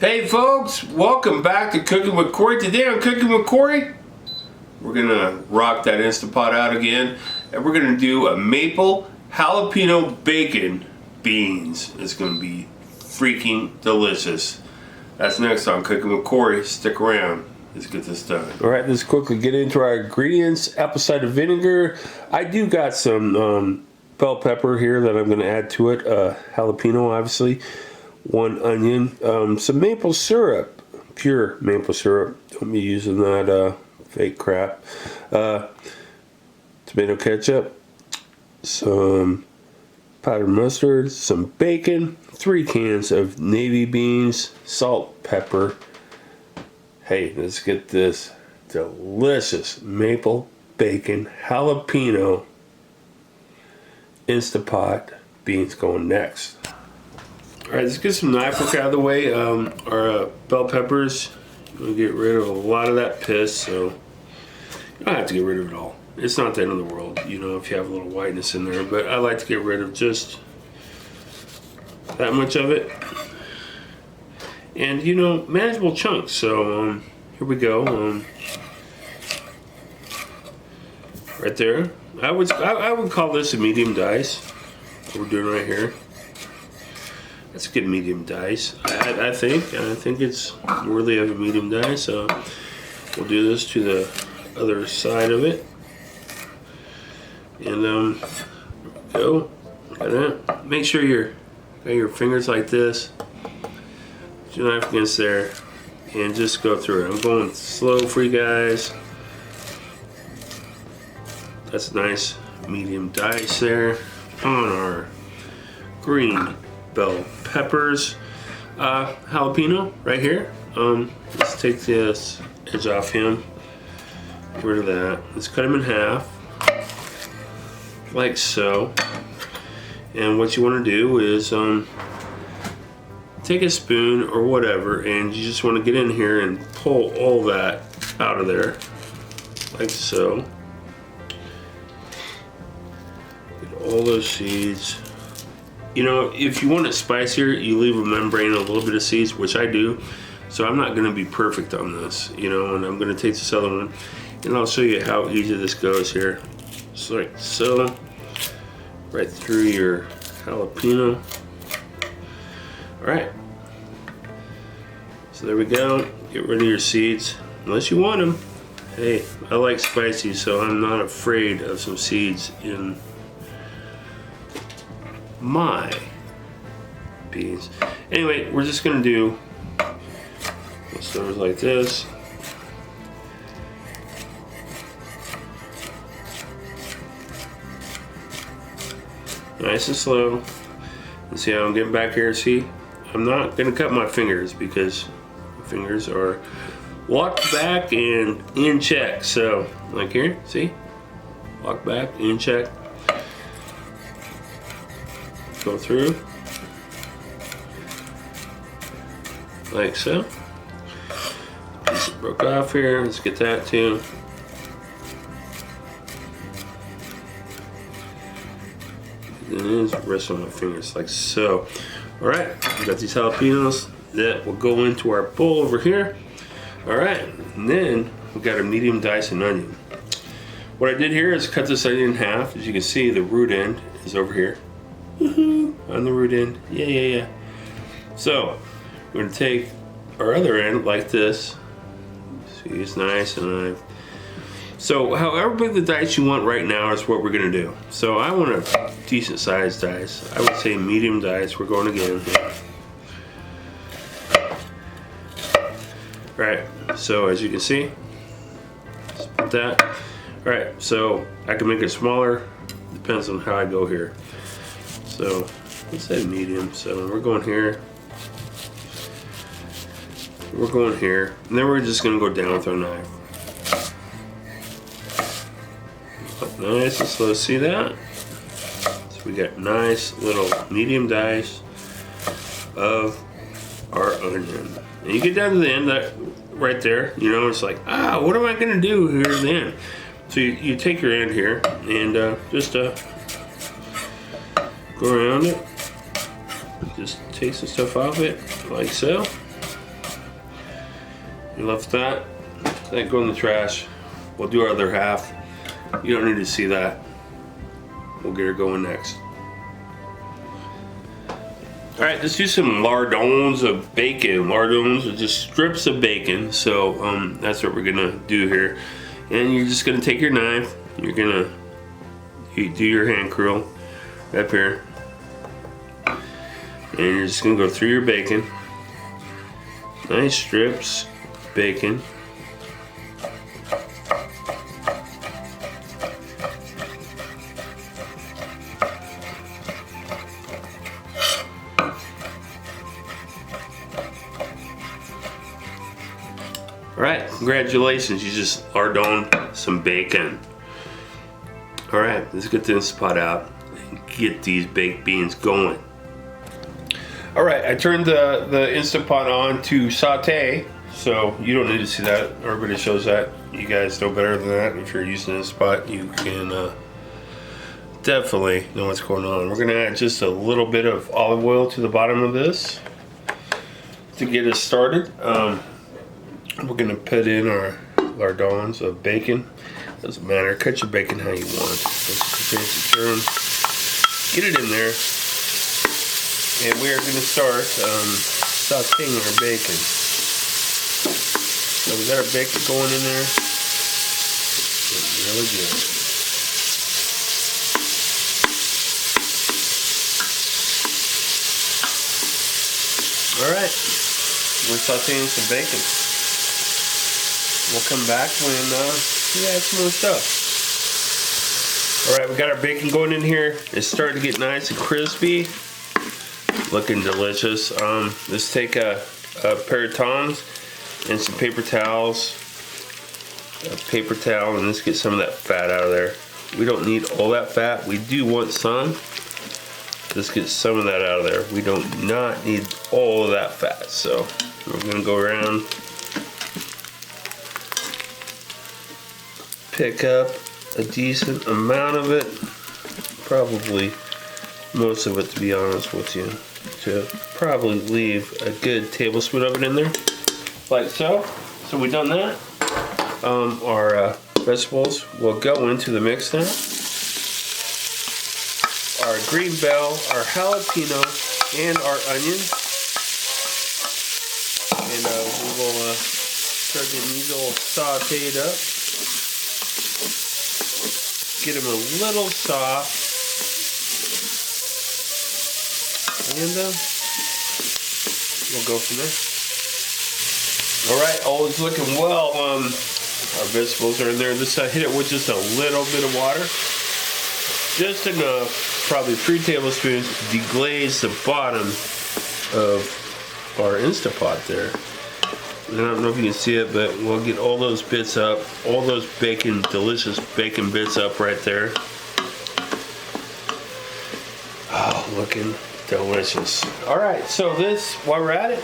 Hey folks, welcome back to Cooking with Corey. Today on Cooking with Corey, we're gonna rock that Instapot out again, and we're gonna do a maple jalapeno bacon beans. It's gonna be freaking delicious. That's next on Cooking with Corey. Stick around. Let's get this done. All right, let's quickly get into our ingredients. Apple cider vinegar. I do got some bell pepper here that I'm gonna add to it. Jalapeno, obviously. 1 onion, some maple syrup, pure maple syrup. Don't be using that fake crap. Tomato ketchup, some powdered mustard, some bacon, 3 cans of navy beans, salt, pepper. Hey, let's get this delicious maple bacon jalapeno Instapot beans going next. Alright, let's get some knife work out of the way. Our bell peppers, we'll get rid of a lot of that piss, so you don't have to get rid of it all. It's not the end of the world, you know, if you have a little whiteness in there, but I like to get rid of just that much of it. And, you know, manageable chunks, so here we go. Right there. I would call this a medium dice, what we're doing right here. That's a good medium dice. I think it's worthy of a medium dice. So we'll do this to the other side of it, and go. Make sure you got your fingers like this. Put your knife against there, and just go through it. I'm going slow for you guys. That's a nice medium dice there on our green bell peppers. Jalapeno right here. Let's take this edge off him. Get rid of that. Let's cut him in half, like so. And what you want to do is take a spoon or whatever, and you just want to get in here and pull all that out of there, like so. Get all those seeds. You know, if you want it spicier, you leave a membrane, a little bit of seeds, which I do. So I'm not going to be perfect on this, you know, and I'm going to take this other one, and I'll show you how easy this goes here. Just like so, right through your jalapeno. All right. So there we go. Get rid of your seeds, unless you want them. Hey, I like spicy, so I'm not afraid of some seeds in my beans. Anyway, we're just gonna do those like this. Nice and slow. And see how I'm getting back here? See, I'm not gonna cut my fingers because my fingers are locked back and in check. So, like here, see? Locked back, in check. Go through like so. Piece broke off here. Let's get that too. And then the rest of my fingers like so. All right, we got these jalapenos that will go into our bowl over here. All right, and then we got a medium dice and onion. What I did here is cut this onion in half. As you can see, the root end is over here. On the root end, yeah. So we're gonna take our other end like this. See, it's nice and so however big the dice you want right now is what we're gonna do. So I want a decent sized dice. I would say medium dice. We're going again. Right. So as you can see, just put that. All right. So I can make it smaller. Depends on how I go here. So let's say medium. So we're going here. We're going here. And then we're just going to go down with our knife. Nice and slow. See that? So we got nice little medium dice of our onion. And you get down to the end, that right there, you know, it's like, what am I going to do here at the end? So you take your end here and just go around it. Just take some stuff off it, like so. You left that? That go in the trash. We'll do our other half. You don't need to see that. We'll get her going next. Alright, let's do some lardons of bacon. Lardons are just strips of bacon. So that's what we're gonna do here. And you're just gonna take your knife. You're gonna do your hand curl up here. And you're just gonna go through your bacon. Nice strips, bacon. Alright, congratulations, you just lardoned some bacon. Alright, let's get the Instapot out and get these baked beans going. Alright, I turned the Instapot on to saute, so you don't need to see that. Everybody shows that. You guys know better than that. If you're using this spot, you can definitely know what's going on. We're going to add just a little bit of olive oil to the bottom of this to get us started. We're going to put in our lardons of bacon. Doesn't matter, cut your bacon how you want. Fancy term. Get it in there. And we are going to start sauteing our bacon. So we got our bacon going in there. It's really good. Alright, we're sauteing some bacon. We'll come back when we add some more stuff. Alright, we got our bacon going in here. It's starting to get nice and crispy. Looking delicious. Let's take a pair of tongs and some paper towels. A paper towel, and let's get some of that fat out of there. We don't need all that fat. We do want some. Let's get some of that out of there. We do not need all of that fat. So we're going to go around, pick up a decent amount of it. Probably most of it, to be honest with you. To probably leave a good tablespoon of it in there, like so. So we've done that. Our vegetables will go into the mix now. Our green bell, our jalapeno, and our onion. And we will start getting these all sauteed up. Get them a little soft. And we'll go from there. Alright, all is looking well. Our vegetables are in there. Let's hit it with just a little bit of water. Just enough, probably 3 tablespoons, to deglaze the bottom of our Instapot there. And I don't know if you can see it, but we'll get all those bits up, all those bacon, delicious bacon bits up right there. Oh, looking delicious. Alright, so this, while we're at it,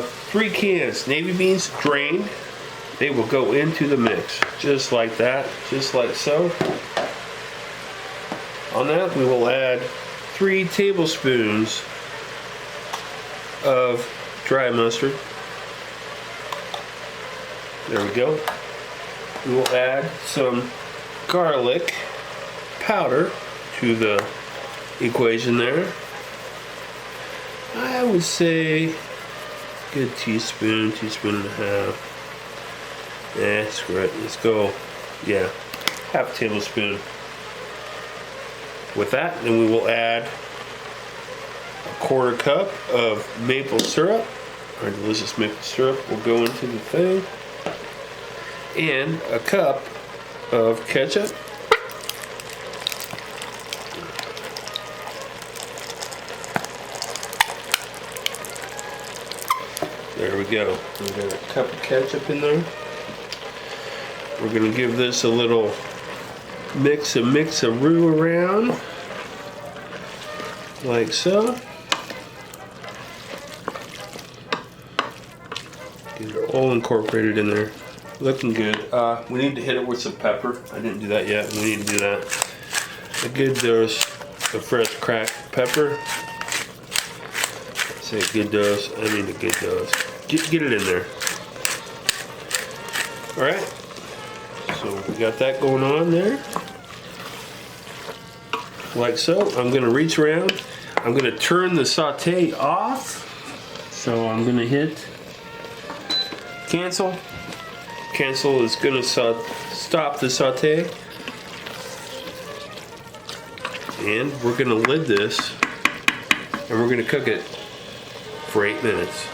3 cans navy beans drained. They will go into the mix, just like that, just like so. On that, we will add 3 tablespoons of dry mustard. There we go. We will add some garlic powder to the equation there. I would say a good teaspoon, teaspoon and a half. Screw it. Let's go, yeah, half tablespoon. With that, then we will add a 1/4 cup of maple syrup. Our delicious maple syrup will go into the thing. And a cup of ketchup. There we go. We got a cup of ketchup in there. We're going to give this a little mix-a-roo around, like so. Get it all incorporated in there. Looking good. We need to hit it with some pepper. I didn't do that yet. We need to do that. A good dose of fresh cracked pepper. I say a good dose. I mean a good dose. Get it in there. All right, so we got that going on there. Like so. I'm gonna reach around. I'm gonna turn the saute off. So I'm gonna hit cancel. Cancel is gonna stop the saute. And we're gonna lid this and we're gonna cook it for 8 minutes.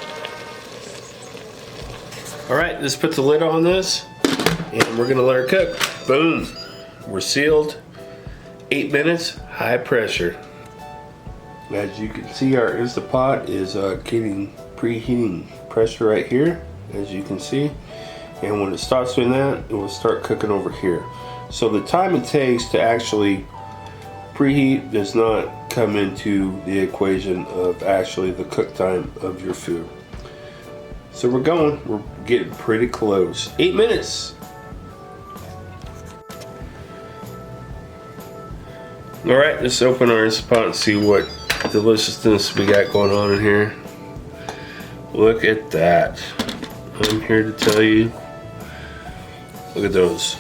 All right, let's put the lid on this and we're gonna let her cook. Boom, we're sealed. 8 minutes, high pressure. As you can see, our Instapot is getting preheating pressure right here, as you can see. And when it starts doing that, it will start cooking over here. So the time it takes to actually preheat does not come into the equation of actually the cook time of your food. So we're getting pretty close. 8 minutes. All right, let's open our Instapot and see what deliciousness we got going on in here. Look at that. I'm here to tell you. Look at those.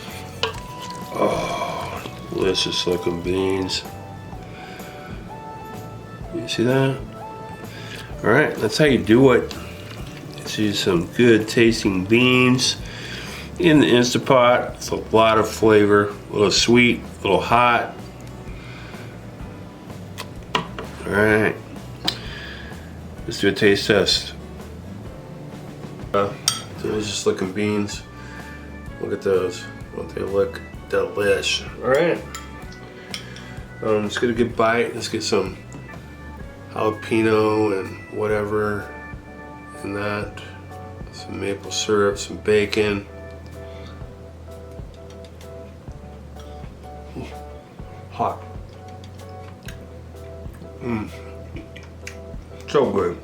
Oh, delicious looking beans. You see that? All right, that's how you do it. See some good tasting beans in the Instapot. It's a lot of flavor, a little sweet, a little hot. All right, let's do a taste test. Delicious looking beans. Look at those. Don't they look delish? All right, let's get a good bite. Let's get some jalapeno and whatever in that. Some maple syrup, some bacon. Hot. So good.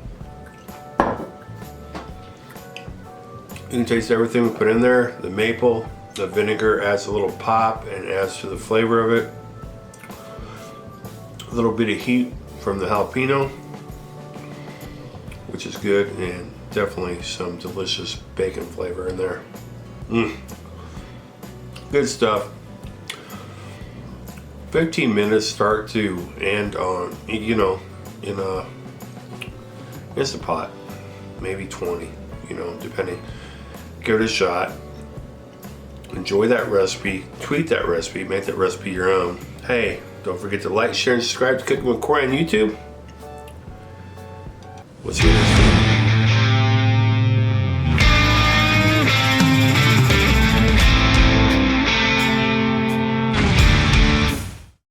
You can taste everything we put in there. The maple, the vinegar adds a little pop and adds to the flavor of it. A little bit of heat from the jalapeno, which is good, and definitely some delicious bacon flavor in there. Good stuff. 15 minutes start to end on, you know, in a Instapot, maybe 20, you know, depending. Give it a shot. Enjoy that recipe. Tweet that recipe. Make that recipe your own. Hey, don't forget to like, share, and subscribe to Cooking with Corey on YouTube. We'll see you next time.